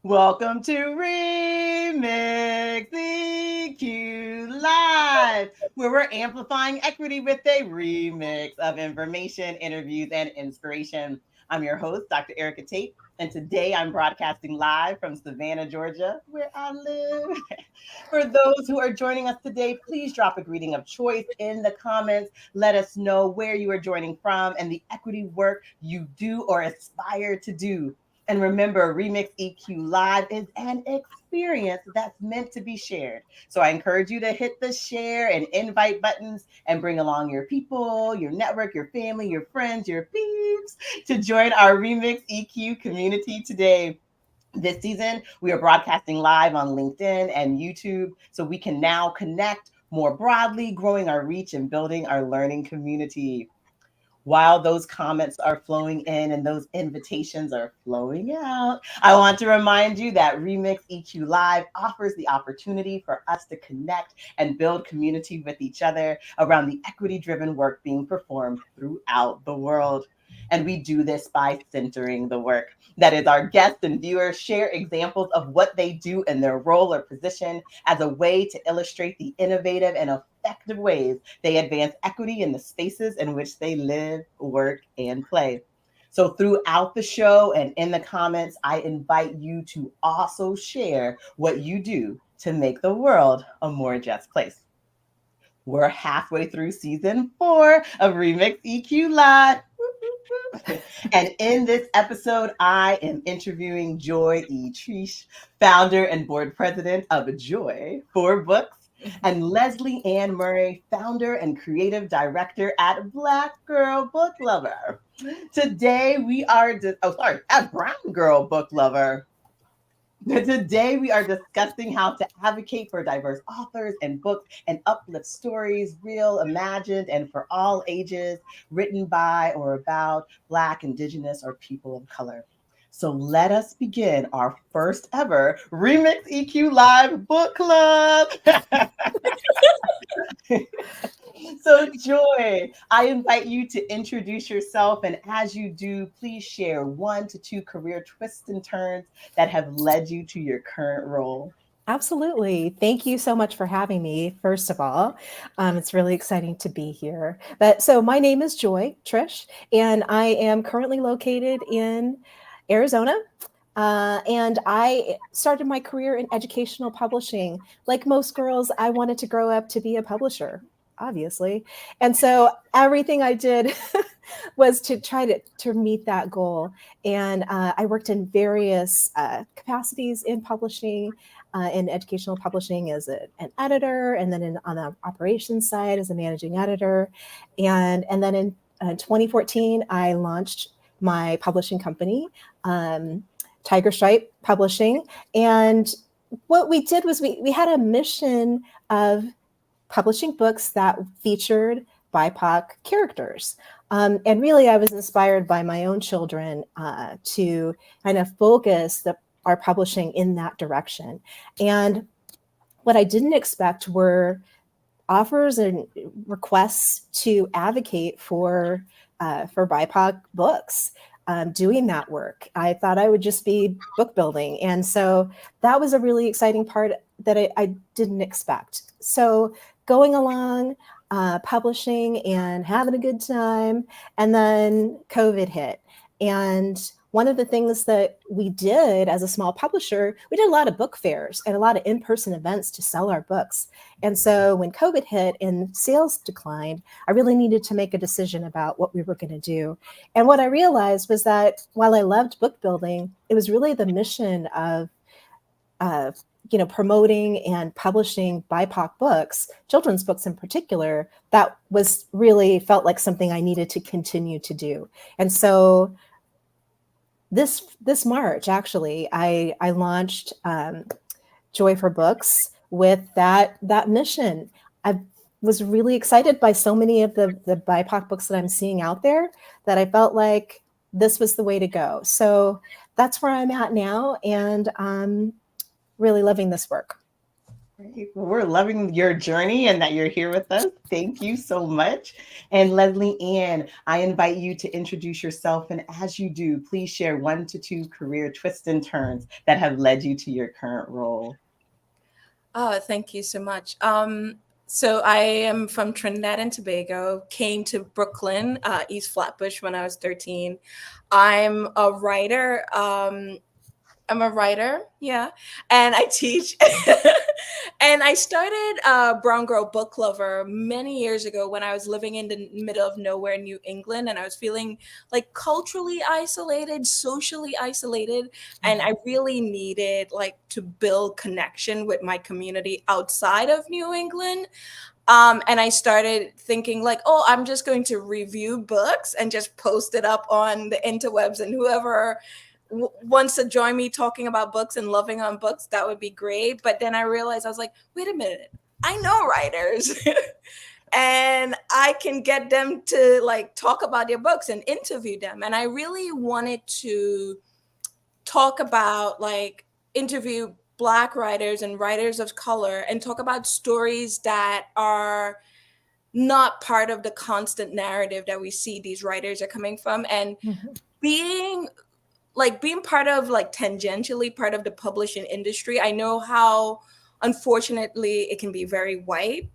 Welcome to Remix EQ Live, where we're amplifying equity with a remix of information, interviews, and inspiration. I'm your host, Dr. Erica Tate, and today I'm broadcasting live from Savannah, Georgia, where I live. For those who are joining us today, please drop a greeting of choice in the comments. Let us know where you are joining from and the equity work you do or aspire to do. And remember, Remix EQ Live is an experience that's meant to be shared. So I encourage you to hit the share and invite buttons and bring along your people, your network, your family, your friends, your peeps to join our Remix EQ community today. This season, we are broadcasting live on LinkedIn and YouTube so we can now connect more broadly, growing our reach and building our learning community. While those comments are flowing in and those invitations are flowing out, I want to remind you that Remix EQ Live offers the opportunity for us to connect and build community with each other around the equity driven work being performed throughout the world. And we do this by centering the work. That is, our guests and viewers share examples of what they do in their role or position as a way to illustrate the innovative and effective ways they advance equity in the spaces in which they live, work, and play. So, throughout the show and in the comments, I invite you to also share what you do to make the world a more just place. We're halfway through season 4 of Remix EQ Live. And in this episode, I am interviewing Joy E Triche, founder and board president of Joy for Books, and Leslie Ann Murray, founder and creative director at Black Girl Book Lover. Today we are, at Brown Girl Book Lover. Today, we are discussing how to advocate for diverse authors and books and uplift stories, real, imagined, and for all ages, written by or about Black, Indigenous, or people of color. So let us begin our first ever Remix EQ Live Book Club. So, Joy, I invite you to introduce yourself. And as you do, please share 1 to 2 career twists and turns that have led you to your current role. Absolutely. Thank you so much for having me, first of all. It's really exciting to be here. But so my name is Joy Triche, and I am currently located in Arizona. And I started my career in educational publishing. Like most girls, I wanted to grow up to be a publisher, obviously. And so everything I did was to try to meet that goal. And I worked in various capacities in publishing, in educational publishing as an editor, and then on the operations side as a managing editor. And then in 2014, I launched my publishing company, Tiger Stripe Publishing. And what we did was we had a mission of publishing books that featured BIPOC characters. And really, I was inspired by my own children to kind of focus our publishing in that direction. And what I didn't expect were offers and requests to advocate for BIPOC books. Doing that work, I thought I would just be book building, and so that was a really exciting part that I didn't expect. So going along, publishing and having a good time, and then COVID hit, and one of the things that we did as a small publisher, we did a lot of book fairs and a lot of in-person events to sell our books. And so when COVID hit and sales declined, I really needed to make a decision about what we were going to do. And what I realized was that while I loved book building, it was really the mission of promoting and publishing BIPOC books, children's books in particular, that was really felt like something I needed to continue to do. And so this March, actually, I launched Joy for Books with that mission. I was really excited by so many of the BIPOC books that I'm seeing out there that I felt like this was the way to go. So that's where I'm at now, and I'm really loving this work. Great. Well, we're loving your journey and that you're here with us. Thank you so much. And Leslie Ann, I invite you to introduce yourself. And as you do, please share 1 to 2 career twists and turns that have led you to your current role. Oh, thank you so much. So I am from Trinidad and Tobago, came to Brooklyn, East Flatbush when I was 13. I'm a writer. I'm a writer, yeah, and I teach. And I started Brown Girl Book Lover many years ago when I was living in the middle of nowhere in New England, and I was feeling like culturally isolated, socially isolated, and I really needed like to build connection with my community outside of New England. And I started thinking like, oh, I'm just going to review books and just post it up on the interwebs, and whoever wants to join me talking about books and loving on books, that would be great. But then I realized I was like, wait a minute, I know writers. And I can get them to like talk about their books and interview them. And I really wanted to talk about like interview Black writers and writers of color and talk about stories that are not part of the constant narrative that we see these writers are coming from, and Mhm. being being part of like tangentially part of the publishing industry. I know how unfortunately it can be very white.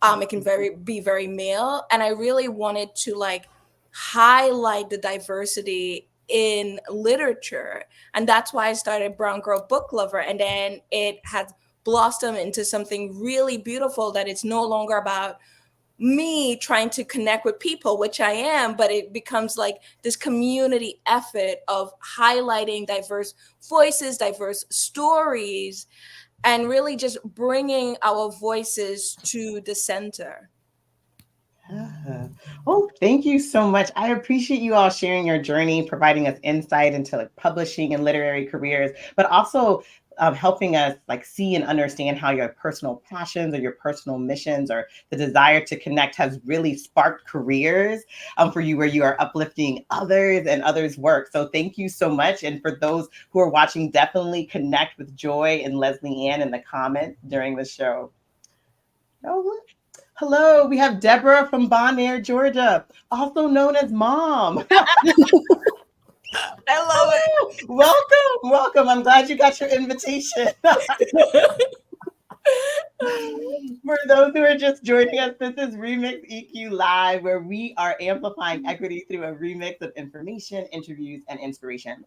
It can be very male, and I really wanted to like highlight the diversity in literature, and that's why I started Brown Girl Book Lover, and then it has blossomed into something really beautiful that it's no longer about me trying to connect with people, which I am, but it becomes like this community effort of highlighting diverse voices, diverse stories, and really just bringing our voices to the center. Ah. Oh, thank you so much. I appreciate you all sharing your journey, providing us insight into like publishing and literary careers, but also helping us like see and understand how your personal passions or your personal missions or the desire to connect has really sparked careers for you, where you are uplifting others and others' work. So thank you so much. And for those who are watching, definitely connect with Joy and Leslie Ann in the comments during the show. Oh, hello, we have Deborah from Bon Air, Georgia, also known as Mom. I love Hello, welcome, welcome. I'm glad you got your invitation. it. For those who are just joining us, this is Remix EQ Live, where we are amplifying equity through a remix of information, interviews, and inspiration.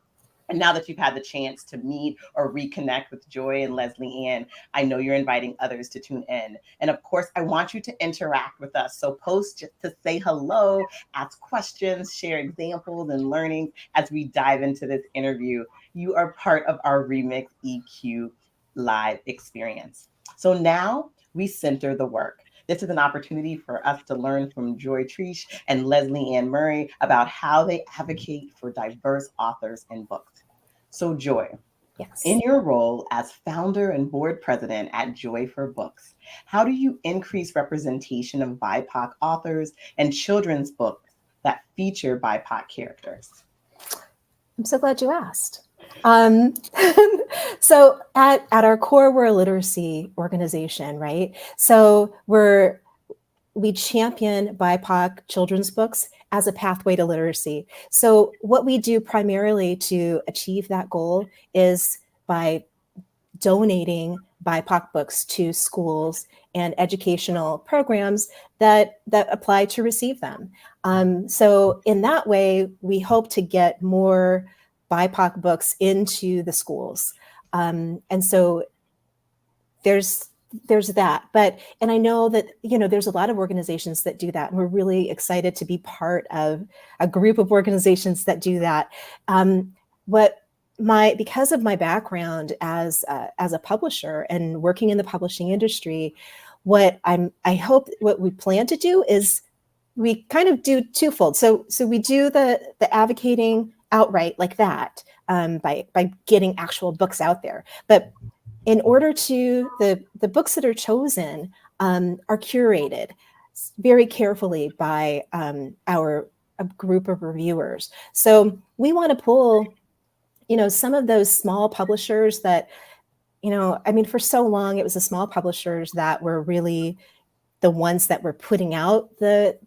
And now that you've had the chance to meet or reconnect with Joy and Leslie Ann, I know you're inviting others to tune in. And of course, I want you to interact with us. So post just to say hello, ask questions, share examples and learnings as we dive into this interview. You are part of our Remix EQ Live experience. So now we center the work. This is an opportunity for us to learn from Joy Triche and Leslie Ann Murray about how they advocate for diverse authors and books. So, Joy, in Yes. your role as founder and board president at Joy for Books, how do you increase representation of BIPOC authors and children's books that feature BIPOC characters? I'm so glad you asked. Um, so at our core, we're a literacy organization, right? So we champion BIPOC children's books as a pathway to literacy. So what we do primarily to achieve that goal is by donating BIPOC books to schools and educational programs that apply to receive them. So in that way, we hope to get more BIPOC books into the schools. And so there's that. But and I know that there's a lot of organizations that do that, and we're really excited to be part of a group of organizations that do that. What because of my background as a publisher and working in the publishing industry, I hope what we plan to do is we kind of do twofold. So we do the advocating outright like that, by getting actual books out there, but in order to the books that are chosen are curated very carefully by our a group of reviewers. So we want to pull some of those small publishers that I mean, for so long, it was the small publishers that were really the ones that were putting out the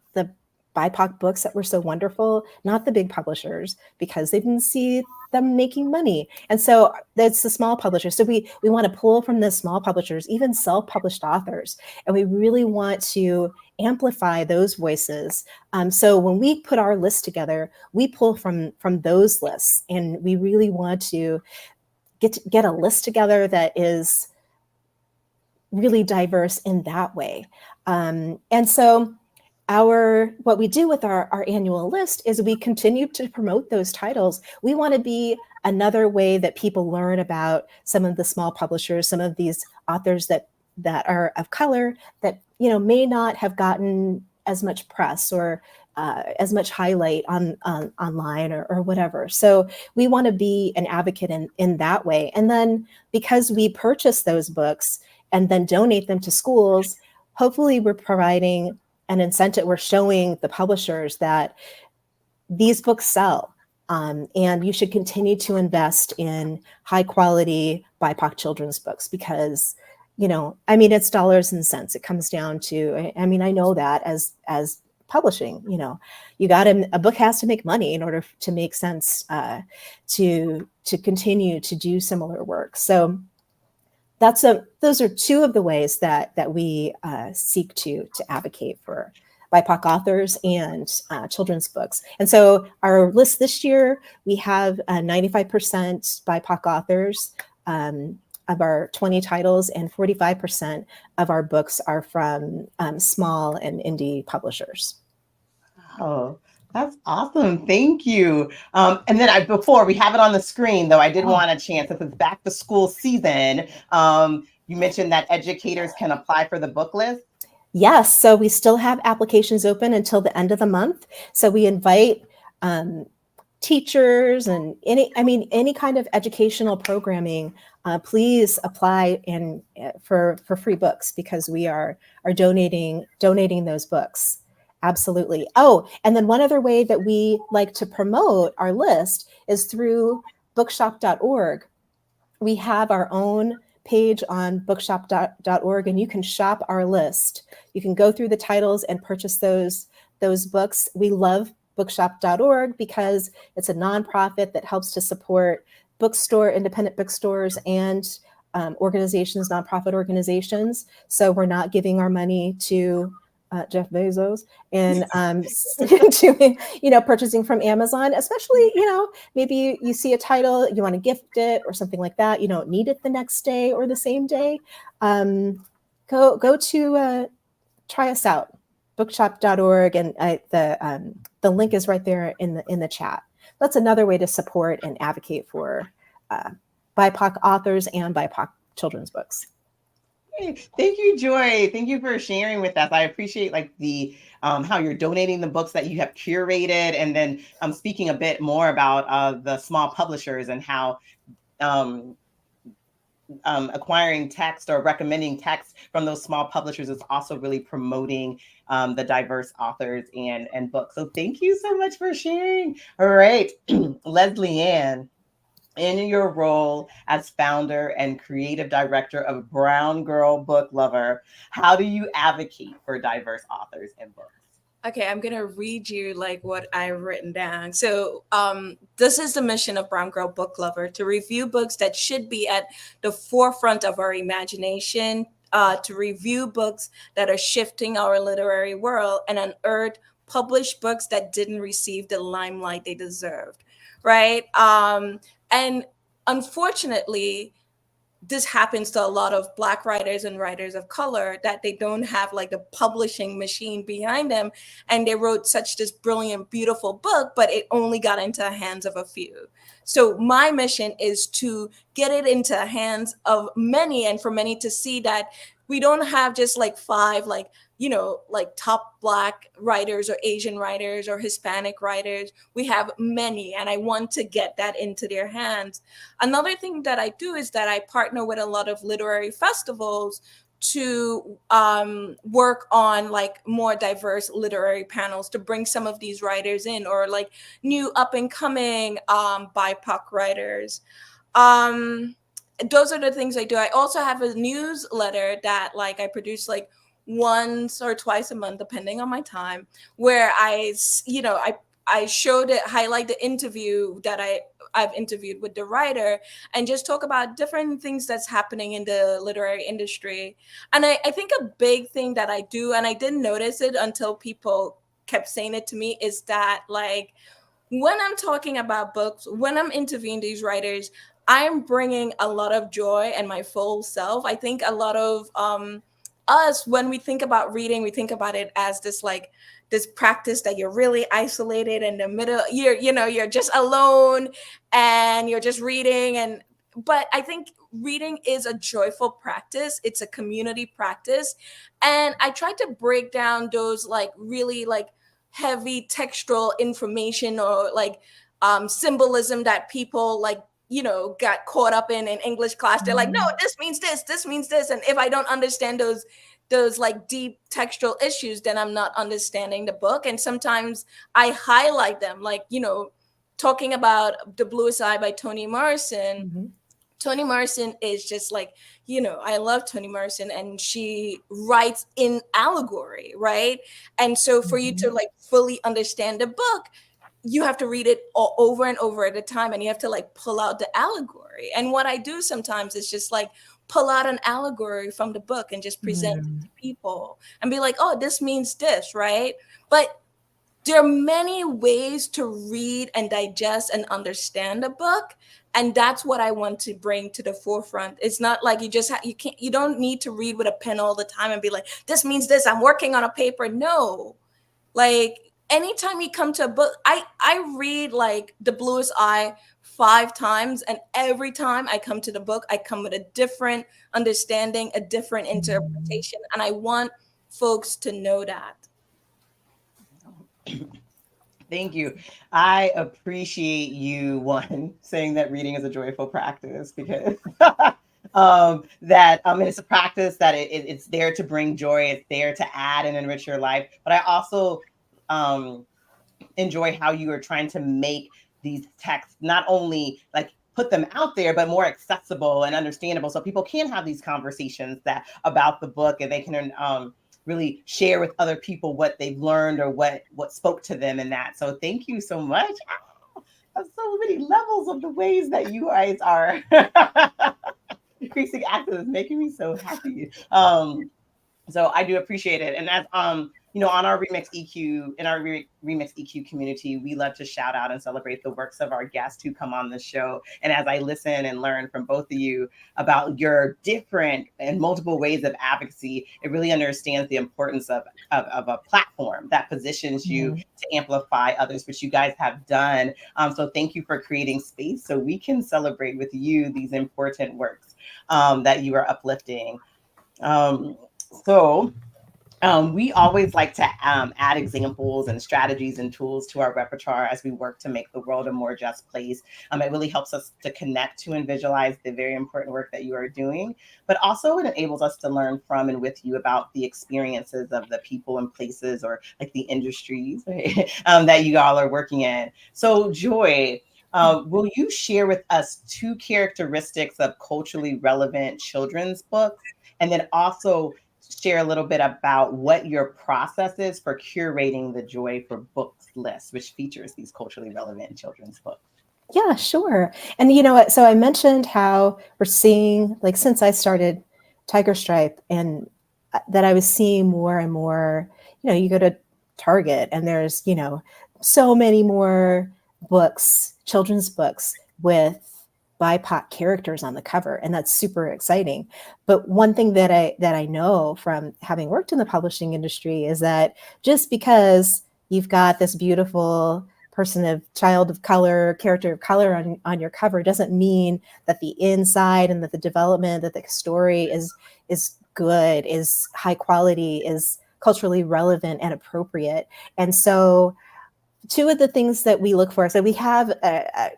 BIPOC books that were so wonderful, not the big publishers, because they didn't see them making money. And so that's the small publishers. So we want to pull from the small publishers, even self-published authors, and we really want to amplify those voices. So when we put our list together, we pull from those lists, and we really want to get a list together that is really diverse in that way. And so what we do with our annual list is we continue to promote those titles. We want to be another way that people learn about some of the small publishers, some of these authors that are of color that may not have gotten as much press or as much highlight online or whatever. So we want to be an advocate in that way. And then because we purchase those books and then donate them to schools, hopefully we're providing an incentive. We're showing the publishers that these books sell, and you should continue to invest in high quality BIPOC children's books because, I mean, it's dollars and cents. It comes down to, I mean, I know that as publishing, a book has to make money in order to make sense to continue to do similar work. So those are two of the ways that we seek to advocate for BIPOC authors and children's books. And so our list this year, we have 95% BIPOC authors of our 20 titles, and 45% of our books are from small and indie publishers. Oh, that's awesome. Thank you. And then before we have it on the screen, though, I did want a chance, if it's back to school season, you mentioned that educators can apply for the book list. Yes. So we still have applications open until the end of the month. So we invite teachers and any kind of educational programming, please apply for free books because we are donating those books. Absolutely. Oh, and then one other way that we like to promote our list is through bookshop.org. We have our own page on bookshop.org, and you can shop our list. You can go through the titles and purchase those books. We love bookshop.org because it's a nonprofit that helps to support independent bookstores and nonprofit organizations. So we're not giving our money to Jeff Bezos and purchasing from Amazon, especially, maybe you see a title, you want to gift it or something like that. You don't need it the next day or the same day. Go to try us out, bookshop.org, and the link is right there in the chat. That's another way to support and advocate for BIPOC authors and BIPOC children's books. Thank you, Joy. Thank you for sharing with us. I appreciate the how you're donating the books that you have curated, and then speaking a bit more about the small publishers and how acquiring text or recommending text from those small publishers is also really promoting the diverse authors and books. So thank you so much for sharing. All right, Leslie Ann, in your role as founder and creative director of Brown Girl Book Lover, how do you advocate for diverse authors and books? Okay, I'm gonna read you what I've written down. So this is the mission of Brown Girl Book Lover: to review books that should be at the forefront of our imagination, to review books that are shifting our literary world, and unearth published books that didn't receive the limelight they deserved, right? And unfortunately, this happens to a lot of Black writers and writers of color, that they don't have the publishing machine behind them. And they wrote this brilliant, beautiful book, but it only got into the hands of a few. So my mission is to get it into the hands of many, and for many to see that we don't have just five, top Black writers or Asian writers or Hispanic writers. We have many, and I want to get that into their hands. Another thing that I do is that I partner with a lot of literary festivals to work on more diverse literary panels to bring some of these writers in, or new up and coming BIPOC writers. those are the things I do. I also have a newsletter that like I produce like once or twice a month, depending on my time, where I show the highlight the interview that I've interviewed with the writer and just talk about different things that's happening in the literary industry. And I think a big thing that I do, and I didn't notice it until people kept saying it to me, is that like when I'm talking about books, when I'm interviewing these writers, I'm bringing a lot of joy and my full self. I think a lot of us, when we think about reading, we think about it as this like this practice that you're really isolated in the middle. You're just alone and you're just reading. But I think reading is a joyful practice. It's a community practice, and I tried to break down those like really like heavy textual information or like symbolism that people like got caught up in English class. They're like, no, this means this means this, and if I don't understand those like deep textual issues, then I'm not understanding the book. And sometimes I highlight them, like talking about The Bluest Eye by Toni Morrison. Mm-hmm. Toni Morrison is just like, I love Toni Morrison, and she writes in allegory, right? And so for you to like fully understand the book, you have to read it all over and over at a time, and you have to like pull out the allegory. And what I do sometimes is just like pull out an allegory from the book and just present it to people and be like, oh, this means this, right? But there are many ways to read and digest and understand a book, and that's what I want to bring to the forefront. It's not like you don't need to read with a pen all the time and be like, this means this, I'm working on a paper. No, like anytime you come to a book, I read like The Bluest Eye 5 times, and every time I come to the book, I come with a different understanding, a different interpretation, and I want folks to know that. Thank you. I appreciate you, one, saying that reading is a joyful practice, because it's a practice that it's there to bring joy. It's there to add and enrich your life. But I also enjoy how you are trying to make these texts not only like put them out there, but more accessible and understandable, so people can have these conversations about the book, and they can really share with other people what they've learned or what spoke to them in that. So thank you so much. There's so many levels of the ways that you guys are increasing access, making me so happy. So I do appreciate it. And as on our Remix EQ community, we love to shout out and celebrate the works of our guests who come on the show. And as I listen and learn from both of you about your different and multiple ways of advocacy, it really understands the importance of a platform that positions you to amplify others, which you guys have done. So thank you for creating space so we can celebrate with you these important works that you are uplifting. We always like to add examples and strategies and tools to our repertoire as we work to make the world a more just place. It really helps us to connect to and visualize the very important work that you are doing, but also it enables us to learn from and with you about the experiences of the people and places, or like the industries that you all are working in. So Joy, will you share with us 2 characteristics of culturally relevant children's books, and then also share a little bit about what your process is for curating the Joy for Books list, which features these culturally relevant children's books? Yeah, sure. And you know what? So I mentioned how we're seeing, like, since I started Tiger Stripe, and that I was seeing more and more, you go to Target and there's, so many more books, children's books with BIPOC characters on the cover, and that's super exciting. But one thing that I know from having worked in the publishing industry is that just because you've got this beautiful child of color, character of color on your cover, doesn't mean that the inside and that the development, that the story is good, is high quality, is culturally relevant and appropriate. And so 2 of the things that we look for, so we have a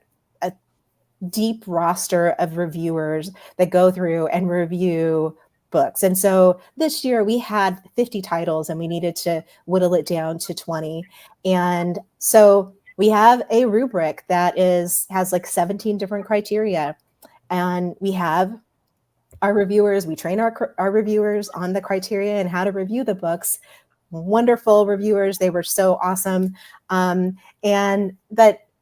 deep roster of reviewers that go through and review books. And so this year we had 50 titles and we needed to whittle it down to 20. And so we have a rubric that has like 17 different criteria. And we have our reviewers, we train our reviewers on the criteria and how to review the books. Wonderful reviewers. They were so awesome.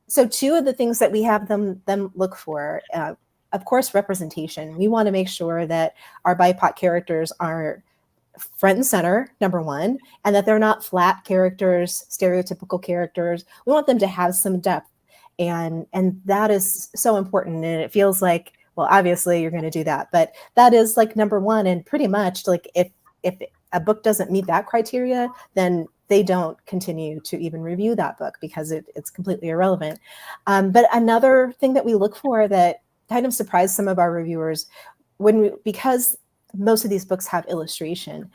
So two of the things that we have them look for, of course, representation. We want to make sure that our BIPOC characters are front and center, number one, and that they're not flat characters, stereotypical characters. We want them to have some depth. And that is so important. And it feels like, well, obviously you're going to do that, but that is like number one. And pretty much like if a book doesn't meet that criteria, then they don't continue to even review that book because it's completely irrelevant. But another thing that we look for that kind of surprised some of our reviewers, because most of these books have illustration,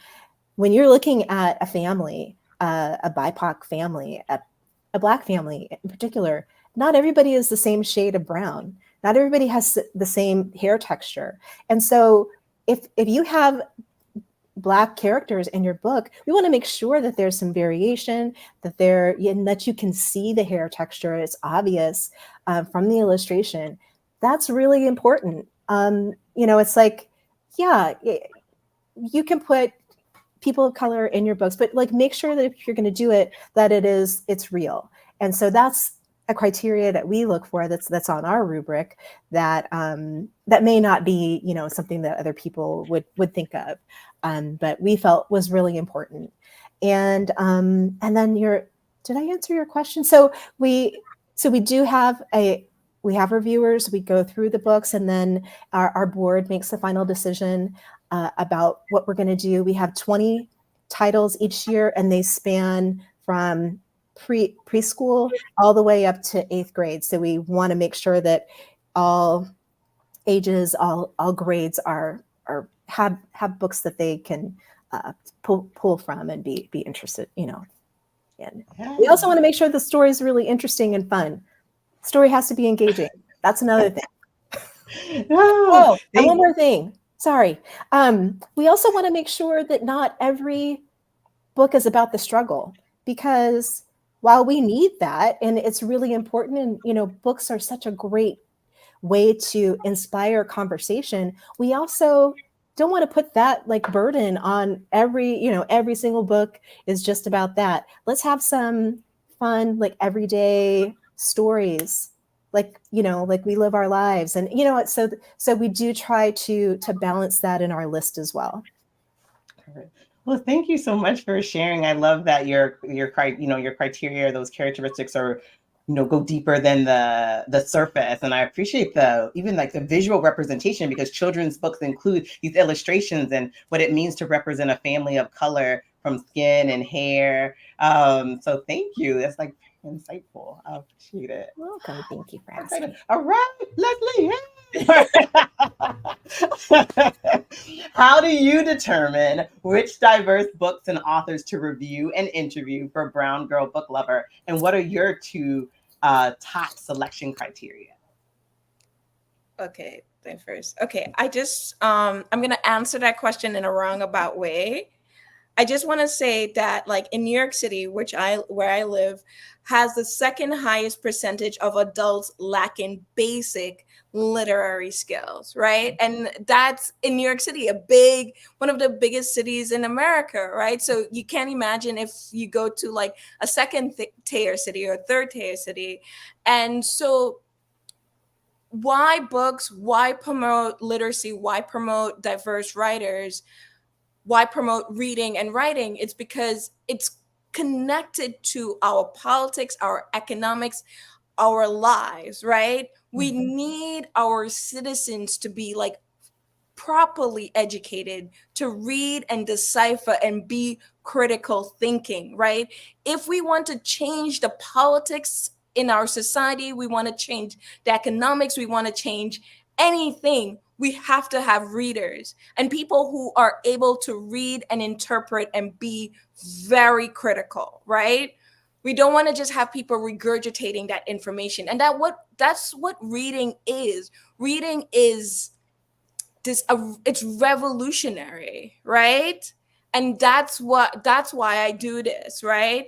when you're looking at a family, a BIPOC family, a Black family in particular, not everybody is the same shade of brown. Not everybody has the same hair texture. And so if you have Black characters in your book, we want to make sure that there's some variation, that you can see the hair texture. It's obvious from the illustration. That's really important. It's like, yeah, you can put people of color in your books, but like make sure that if you're going to do it, that it's real. And so that's a criteria that we look for that's on our rubric that may not be, something that other people would think of, but we felt was really important. And then did I answer your question? So we do have we have reviewers, we go through the books, and then our board makes the final decision about what we're going to do. We have 20 titles each year, and they span from preschool all the way up to 8th grade. So we want to make sure that all ages, all grades have books that they can pull from and be interested, in. Yeah. We also want to make sure the story is really interesting and fun. Story has to be engaging. That's another thing. And one more thing. Sorry. We also want to make sure that not every book is about the struggle, because while we need that, and it's really important, and books are such a great way to inspire conversation, we also don't want to put that like burden on every single book is just about that. Let's have some fun, like everyday stories, like we live our lives, and so we do try to balance that in our list as well. Well, thank you so much for sharing. I love that your criteria, those characteristics are, go deeper than the surface. And I appreciate even the visual representation, because children's books include these illustrations and what it means to represent a family of color from skin and hair. So thank you. That's like insightful. I appreciate it. Welcome. Thank you for asking. All right, Leslie. How do you determine which diverse books and authors to review and interview for Brown Girl Book Lover? And what are your two top selection criteria? Okay, then first. Okay, I'm going to answer that question in a roundabout way. I just want to say that, like, in New York City, where I live, has the second highest percentage of adults lacking basic literary skills, right? And that's in New York City, one of the biggest cities in America, right? So you can't imagine if you go to like a second tier city or a third tier city. And so why books? Why promote literacy? Why promote diverse writers? Why promote reading and writing? It's because it's connected to our politics, our economics, our lives, right? We need our citizens to be like properly educated, to read and decipher and be critical thinking, right? If we want to change the politics in our society, we want to change the economics, we want to change anything, we have to have readers and people who are able to read and interpret and be very critical, right? We don't want to just have people regurgitating that information. And that's what reading is. Reading is it's revolutionary, right? And that's why I do this, right?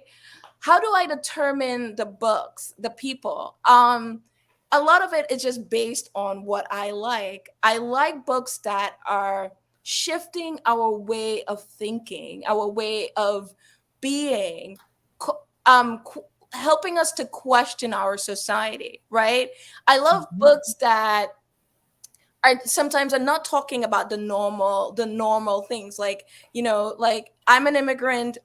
How do I determine the books, the people? a lot of it is just based on what I like. I like books that are shifting our way of thinking, our way of being, helping us to question our society, right? I love Mhm. books that are sometimes are not talking about the normal things, like, like I'm an immigrant,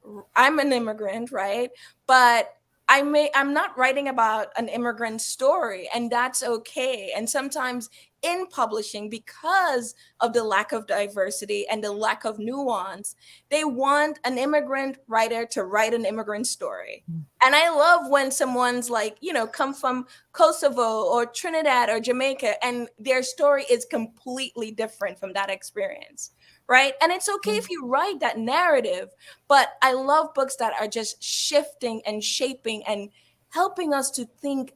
right? But I'm not writing about an immigrant story, and that's okay. And sometimes in publishing, because of the lack of diversity and the lack of nuance, they want an immigrant writer to write an immigrant story. And I love when someone's like, come from Kosovo or Trinidad or Jamaica, and their story is completely different from that experience, right? And it's okay if you write that narrative, but I love books that are just shifting and shaping and helping us to think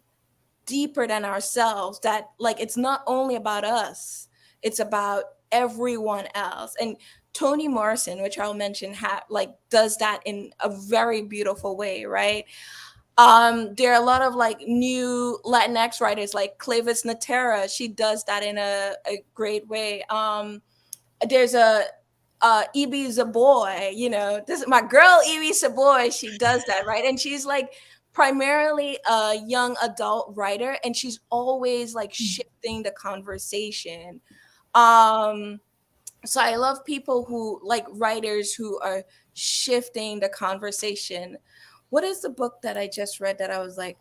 deeper than ourselves, that like it's not only about us, it's about everyone else. And Toni Morrison, which I'll mention, like does that in a very beautiful way, right? There are a lot of like new Latinx writers like Clavis Natera. She does that in a great way. There's a Ibi Zaboy, this is my girl Ibi Zaboy. She does that, right? And she's like primarily a young adult writer, and she's always like shifting the conversation. Um, so I love people who like writers who are shifting the conversation. What is the book that I just read that I was like,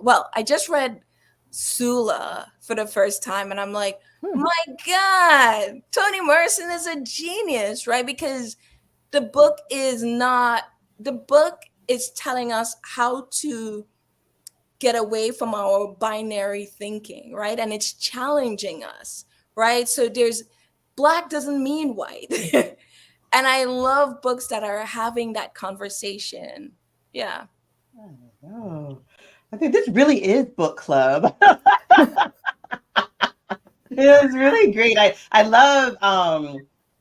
well, I just read Sula for the first time, and I'm like, Hmm. my God, Toni Morrison is a genius, right? Because the book is not the book is telling us how to get away from our binary thinking, right? And it's challenging us, right? So there's black doesn't mean white. And I love books that are having that conversation. Yeah. I don't know. I think this really is book club. It was really great. I love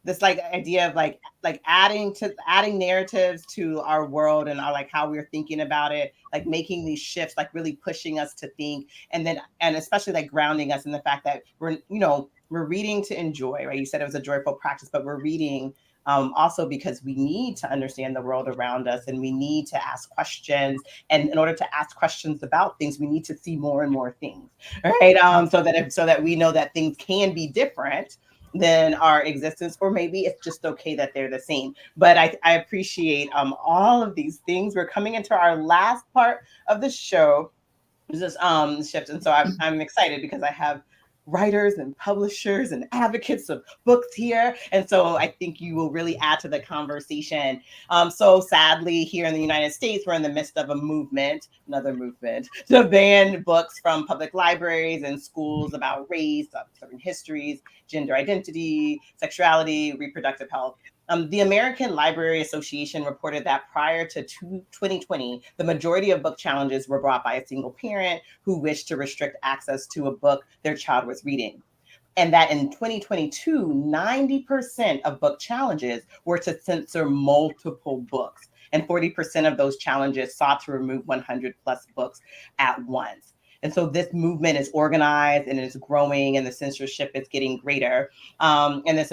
this like idea of like adding narratives to our world and our like how we're thinking about it, like making these shifts, like really pushing us to think, and especially like grounding us in the fact that we're reading to enjoy, right? You said it was a joyful practice, but we're reading also because we need to understand the world around us, and we need to ask questions. And in order to ask questions about things, we need to see more and more things, right? So that we know that things can be different than our existence, or maybe it's just okay that they're the same. But I appreciate all of these things. We're coming into our last part of the show, this shift, and so I'm excited because I have writers and publishers and advocates of books here, and so I think you will really add to the conversation. So sadly, here in the United States, we're in the midst of another movement, to ban books from public libraries and schools about race, certain histories, gender identity, sexuality, reproductive health. The American Library Association reported that prior to 2020, the majority of book challenges were brought by a single parent who wished to restrict access to a book their child was reading. And that in 2022, 90% of book challenges were to censor multiple books. And 40% of those challenges sought to remove 100 plus books at once. And so this movement is organized and it's growing, and the censorship is getting greater. And it's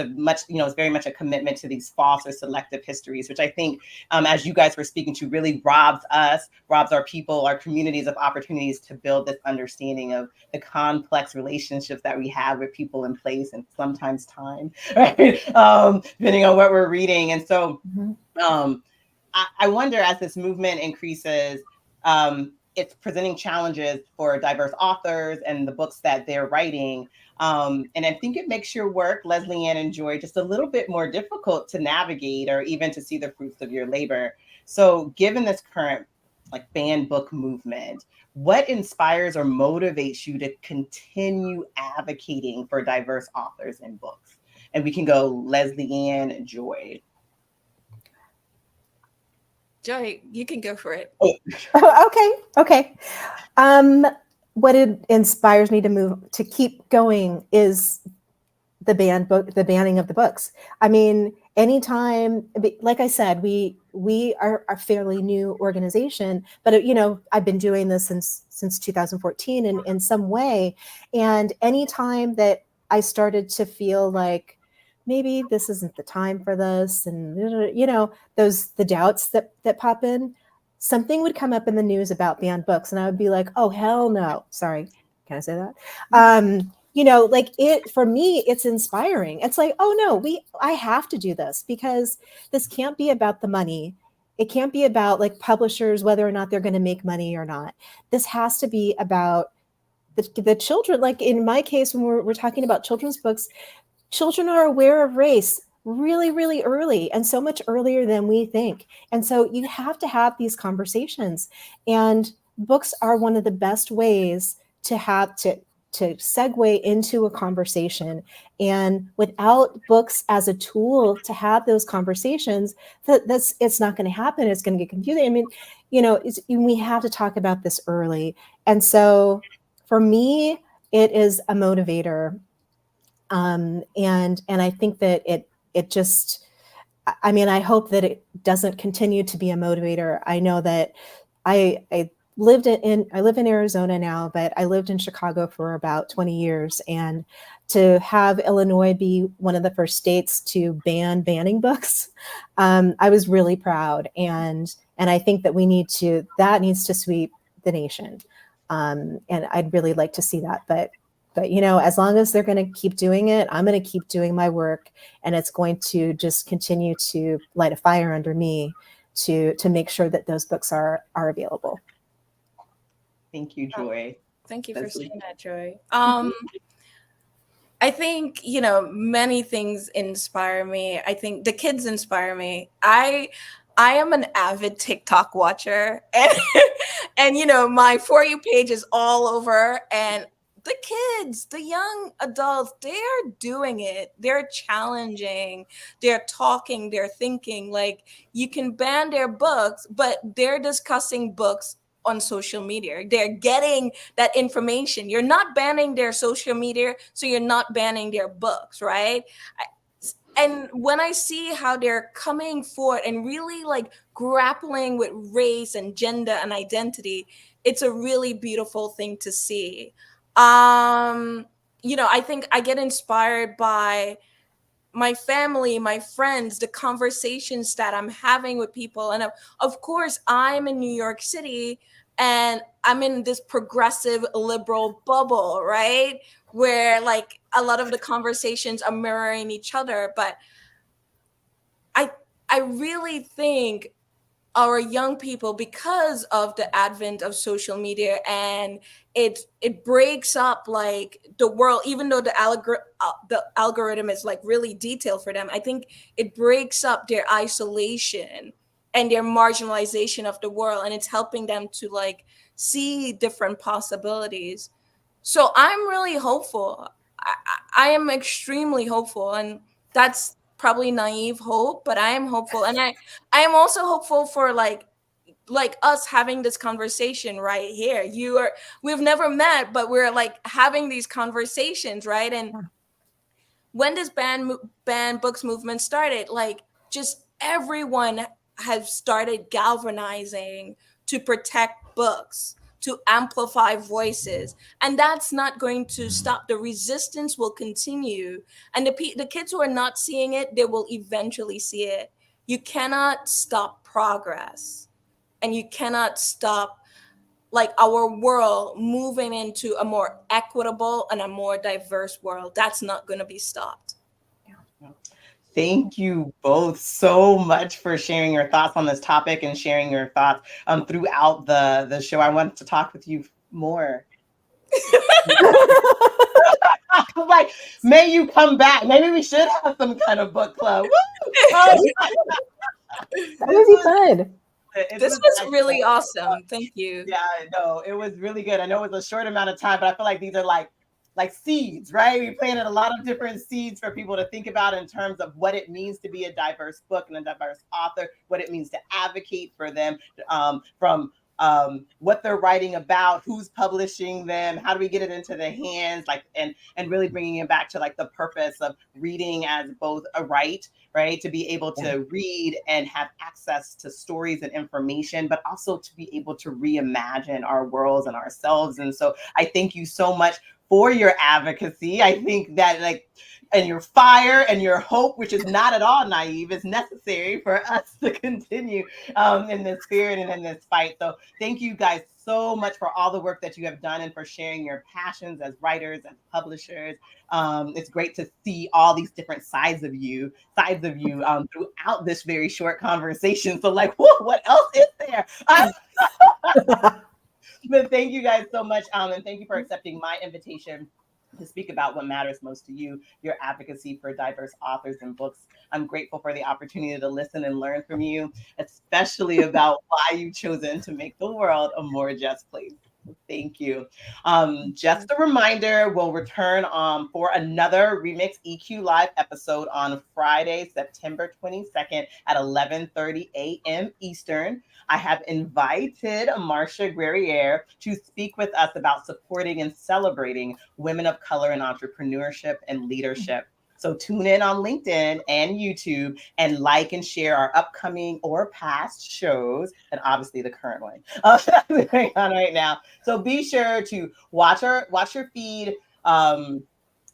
very much a commitment to these false or selective histories, which I think, as you guys were speaking to, really robs our people, our communities of opportunities to build this understanding of the complex relationships that we have with people in place, and sometimes time, right? Depending on what we're reading. And so I wonder, as this movement increases, it's presenting challenges for diverse authors and the books that they're writing. And I think it makes your work, Leslie Ann and Joy, just a little bit more difficult to navigate or even to see the fruits of your labor. So given this current like banned book movement, what inspires or motivates you to continue advocating for diverse authors and books? And we can go Leslie Ann, Joy. Joy, you can go for it. Okay. Um, what inspires me to keep going is the banning of the books. I mean, anytime, like I said, we are a fairly new organization, but I've been doing this since 2014 in some way. And anytime that I started to feel like maybe this isn't the time for this, and the doubts that pop in, something would come up in the news about banned books, and I would be like, oh hell no. Sorry, can I say that? Like it, for me, it's inspiring. It's like, oh no, I have to do this, because this can't be about the money. It can't be about like publishers, whether or not they're going to make money or not. This has to be about the children. Like in my case, when we're talking about children's books, children are aware of race really, really early, and so much earlier than we think. And so you have to have these conversations, and books are one of the best ways to have to segue into a conversation. And without books as a tool to have those conversations, it's not going to happen. It's going to get confusing. I mean, we have to talk about this early. And so for me, it is a motivator. And I think that it just, I mean, I hope that it doesn't continue to be a motivator. I know that I live in Arizona now, but I lived in Chicago for about 20 years. And to have Illinois be one of the first states to ban banning books, I was really proud. And I think that that needs to sweep the nation. And I'd really like to see that. But as long as they're going to keep doing it, I'm going to keep doing my work, and it's going to just continue to light a fire under me to make sure that those books are available. Thank you, Joy. Thank you for saying that, Joy. I think, many things inspire me. I think the kids inspire me. I am an avid TikTok watcher, and my For You page is all over, and the kids, the young adults, they're doing it. They're challenging, they're talking, they're thinking. Like, you can ban their books, but they're discussing books on social media. They're getting that information. You're not banning their social media, so you're not banning their books, right? And when I see how they're coming forward and really like grappling with race and gender and identity, it's a really beautiful thing to see. I think I get inspired by my family, my friends, the conversations that I'm having with people. And of course, I'm in New York City, and I'm in this progressive liberal bubble, right? Where like a lot of the conversations are mirroring each other. But I really think our young people, because of the advent of social media, and it breaks up like the world, even though the algorithm is like really detailed for them, I think it breaks up their isolation and their marginalization of the world, and it's helping them to like see different possibilities. So I'm really hopeful. I am extremely hopeful, and that's probably naive hope, but I am hopeful. And I am also hopeful for like us having this conversation right here. We've never met, but we're like having these conversations, right? And when this ban books movement started, like just everyone has started galvanizing to protect books, to amplify voices, and that's not going to stop. The resistance will continue, and the kids who are not seeing it, they will eventually see it. You cannot stop progress, and you cannot stop like our world moving into a more equitable and a more diverse world. That's not going to be stopped. Thank you both so much for sharing your thoughts on this topic and sharing your thoughts throughout the show. I wanted to talk with you more. I'm like, may you come back. Maybe we should have some kind of book club. That would be fun. This was really awesome. Thank you. Yeah, no, it was really good. I know it was a short amount of time, but I feel like these are like seeds, right? We planted a lot of different seeds for people to think about in terms of what it means to be a diverse book and a diverse author, what it means to advocate for them, from what they're writing about, who's publishing them, how do we get it into the hands, like, and really bringing it back to like the purpose of reading as both a right, to be able to read and have access to stories and information, but also to be able to reimagine our worlds and ourselves. And so I thank you so much for your advocacy. I think that, like, and your fire and your hope, which is not at all naive, is necessary for us to continue in this spirit and in this fight. So thank you guys so much for all the work that you have done and for sharing your passions as writers, as publishers. It's great to see all these different sides of you throughout this very short conversation. So like, whoa, what else is there? But thank you guys so much. And thank you for accepting my invitation to speak about what matters most to you, your advocacy for diverse authors and books. I'm grateful for the opportunity to listen and learn from you, especially about why you've chosen to make the world a more just place. Thank you. Just a reminder, we'll return for another Remix EQ Live episode on Friday, September 22nd at 11:30 a.m. Eastern. I have invited Marcia Guerriere to speak with us about supporting and celebrating women of color in entrepreneurship and leadership. So tune in on LinkedIn and YouTube and like and share our upcoming or past shows, and obviously the current one going on right now. So be sure to watch your feed,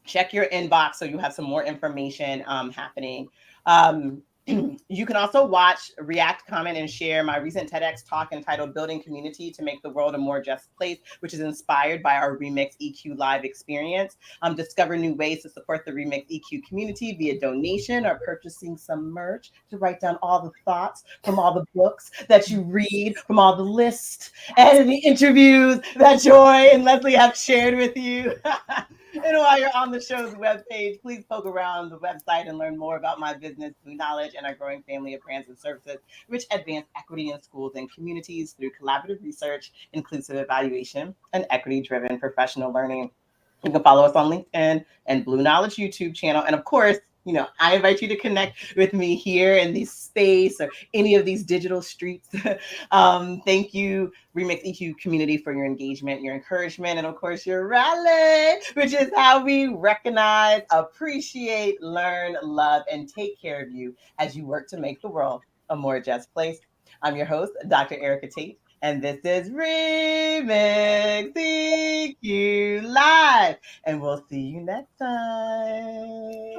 check your inbox so you have some more information happening. You can also watch, react, comment, and share my recent TEDx talk entitled Building Community to Make the World a More Just Place, which is inspired by our Remix EQ Live experience. Discover new ways to support the Remix EQ community via donation or purchasing some merch to write down all the thoughts from all the books that you read, from all the lists and the interviews that Joy and Leslie have shared with you. And while you're on the show's webpage, please poke around the website and learn more about my business, Blue Knowledge, and our growing family of brands and services, which advance equity in schools and communities through collaborative research, inclusive evaluation, and equity-driven professional learning. You can follow us on LinkedIn and Blue Knowledge YouTube channel. And of course, I invite you to connect with me here in this space or any of these digital streets. Thank you, Remix EQ community, for your engagement, your encouragement, and of course, your rally, which is how we recognize, appreciate, learn, love, and take care of you as you work to make the world a more just place. I'm your host, Dr. Erica Tate, and this is Remix EQ Live. And we'll see you next time.